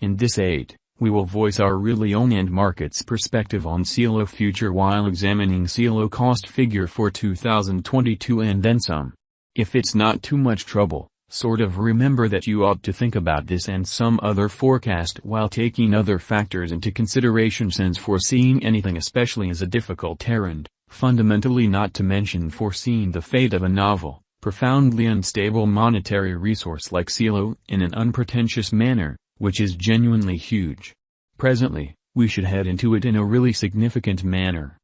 In this aid, we will voice our really own and market's perspective on Celo future while examining Celo cost figure for 2022 and then some. If it's not too much trouble, sort of remember that you ought to think about this and some other forecast while taking other factors into consideration, since foreseeing anything especially is a difficult errand, fundamentally, not to mention foreseeing the fate of a novel, profoundly unstable monetary resource like Celo in an unpretentious manner, which is genuinely huge. Presently, we should head into it in a really significant manner.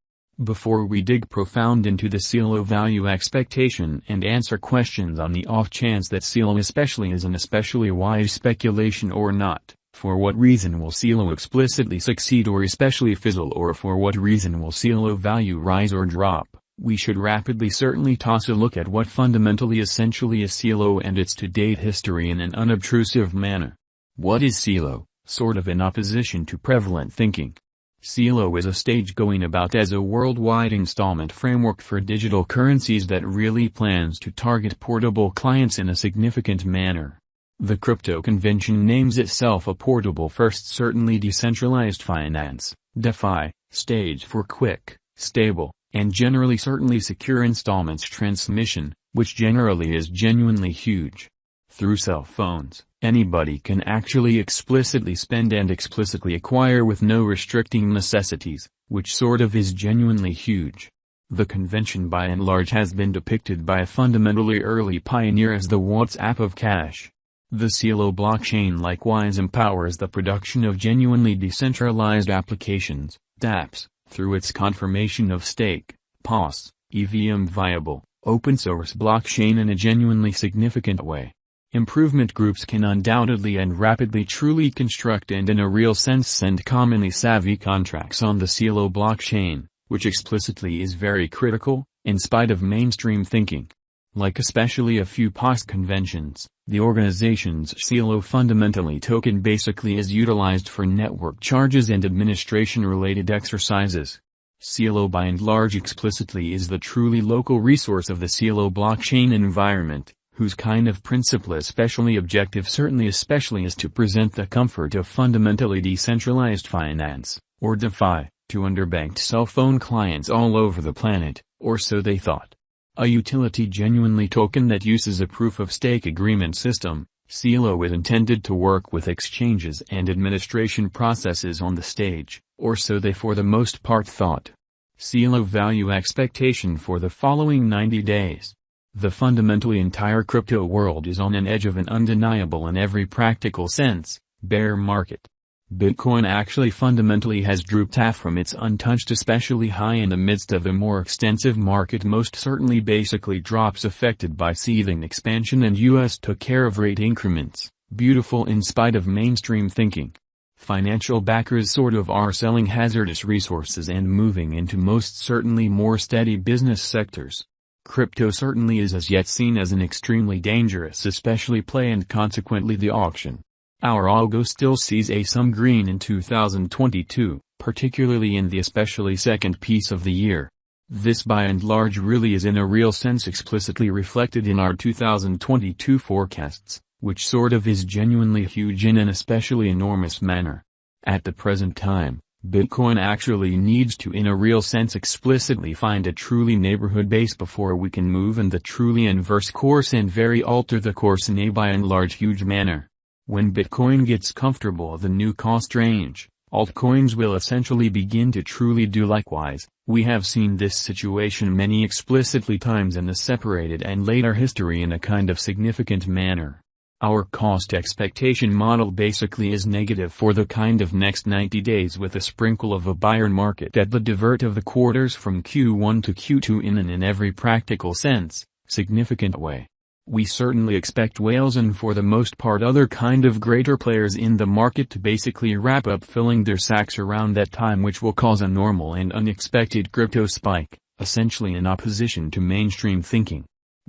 Before we dig profound into the Celo value expectation and answer questions on the off chance that Celo especially is an especially wise speculation or not, for what reason will Celo explicitly succeed or especially fizzle, or for what reason will Celo value rise or drop, we should rapidly certainly toss a look at what fundamentally essentially is Celo and its to-date history in an unobtrusive manner. What is Celo, sort of in opposition to prevalent thinking? Celo is a stage going about as a worldwide installment framework for digital currencies that really plans to target portable clients in a significant manner. The crypto convention names itself a portable first certainly decentralized finance, DeFi, stage for quick, stable, and generally certainly secure installments transmission, which generally is genuinely huge. Through cell phones, anybody can actually explicitly spend and explicitly acquire with no restricting necessities, which sort of is genuinely huge. The convention by and large has been depicted by a fundamentally early pioneer as the WhatsApp of cash. The Celo blockchain likewise empowers the production of genuinely decentralized applications, dApps, through its confirmation of stake, POS, EVM viable, open-source blockchain in a genuinely significant way. Improvement groups can undoubtedly and rapidly truly construct and in a real sense send commonly savvy contracts on the Celo blockchain, which explicitly is very critical, in spite of mainstream thinking. Like especially a few POS conventions, the organization's Celo fundamentally token basically is utilized for network charges and administration-related exercises. Celo by and large explicitly is the truly local resource of the Celo blockchain environment, whose kind of principle especially objective certainly especially is to present the comfort of fundamentally decentralized finance, or DeFi, to underbanked cell phone clients all over the planet, or so they thought. A utility genuinely token that uses a proof-of-stake agreement system, Celo is intended to work with exchanges and administration processes on the stage, or so they for the most part thought. Celo value expectation for the following 90 days. The fundamentally entire crypto world is on an edge of an undeniable in every practical sense, bear market. Bitcoin actually fundamentally has drooped half from its untouched especially high in the midst of a more extensive market most certainly basically drops affected by seething expansion, and US took care of rate increments, beautiful in spite of mainstream thinking. Financial backers sort of are selling hazardous resources and moving into most certainly more steady business sectors. Crypto certainly is as yet seen as an extremely dangerous especially play, and consequently the auction. Our algo still sees some green in 2022, particularly in the especially second piece of the year. This by and large really is in a real sense explicitly reflected in our 2022 forecasts, which sort of is genuinely huge in an especially enormous manner. At the present time, Bitcoin actually needs to in a real sense explicitly find a truly neighborhood base before we can move in the truly inverse course and very alter the course in a by and large huge manner. When Bitcoin gets comfortable the new cost range, altcoins will essentially begin to truly do likewise. We have seen this situation many explicitly times in the separated and later history in a kind of significant manner. Our cost expectation model basically is negative for the kind of next 90 days with a sprinkle of a buyer market at the divert of the quarters from Q1 to Q2 in every practical sense, significant way. We certainly expect whales and for the most part other kind of greater players in the market to basically wrap up filling their sacks around that time, which will cause a normal and unexpected crypto spike, essentially in opposition to mainstream thinking.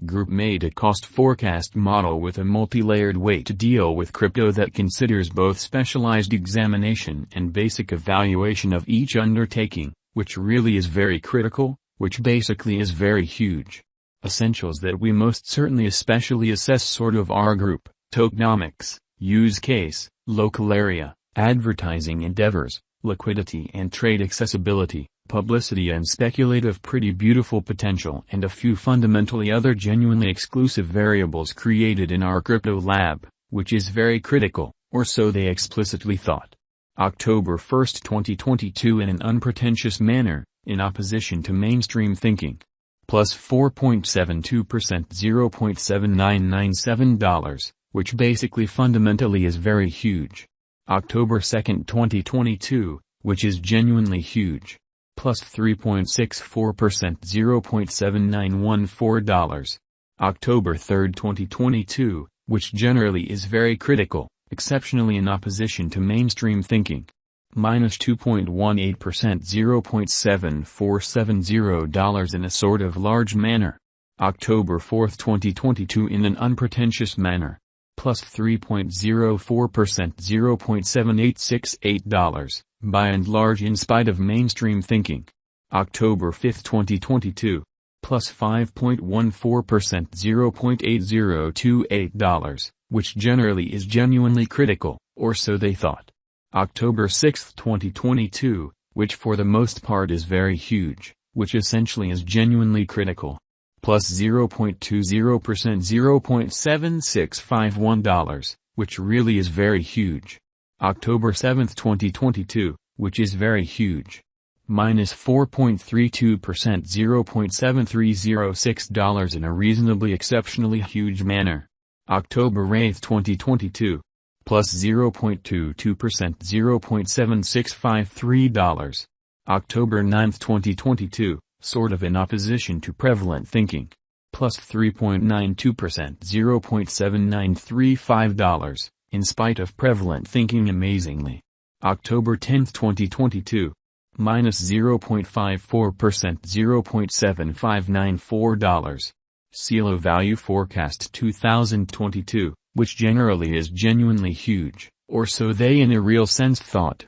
Group made a cost forecast model with a multi-layered way to deal with crypto that considers both specialized examination and basic evaluation of each undertaking, which really is very critical, which basically is very huge. Essentials that we most certainly especially assess sort of our group, tokenomics, use case, local area, advertising endeavors, liquidity and trade accessibility, publicity and speculative pretty beautiful potential, and a few fundamentally other genuinely exclusive variables created in our crypto lab, which is very critical, or so they explicitly thought. October 1, 2022 in an unpretentious manner, in opposition to mainstream thinking. Plus 4.72%, $0.7997, which basically fundamentally is very huge. October 2, 2022, which is genuinely huge. Plus 3.64%, $0.7914. October 3, 2022, which generally is very critical, exceptionally in opposition to mainstream thinking. Minus 2.18%, $0.7470 in a sort of large manner. October 4, 2022 in an unpretentious manner. Plus 3.04%, $0.7868, by and large in spite of mainstream thinking. October 5, 2022. Plus 5.14%, $0.8028, which generally is genuinely critical, or so they thought. October 6, 2022, which for the most part is very huge, which essentially is genuinely critical. Plus 0.20%, $0.7651, which really is very huge. October 7, 2022, which is very huge. Minus 4.32%, $0.7306 in a reasonably exceptionally huge manner. October 8, 2022. Plus 0.22%, $0.7653. October 9, 2022, sort of in opposition to prevalent thinking. Plus 3.92%, $0.7935, in spite of prevalent thinking amazingly. October 10, 2022. Minus 0.54%, $0.7594. Celo Value Forecast 2022, which generally is genuinely huge, or so they in a real sense thought.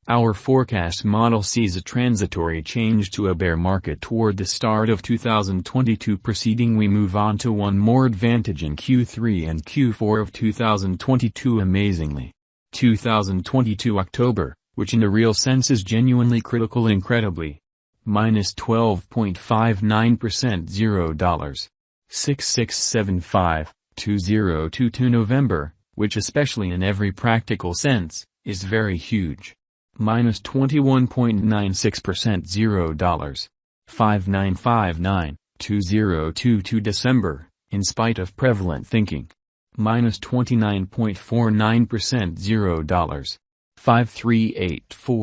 Our forecast model sees a transitory change to a bear market toward the start of 2022. Proceeding, we move on to one more advantage in Q3 and Q4 of 2022. Amazingly, 2022 October, which in a real sense is genuinely critical incredibly. Minus 12.59%, $0. 6675, 2022 November, which especially in every practical sense, is very huge. Minus 21.96%, $0. 5959, 2022 December, in spite of prevalent thinking. Minus 29.49%, $0. 5384.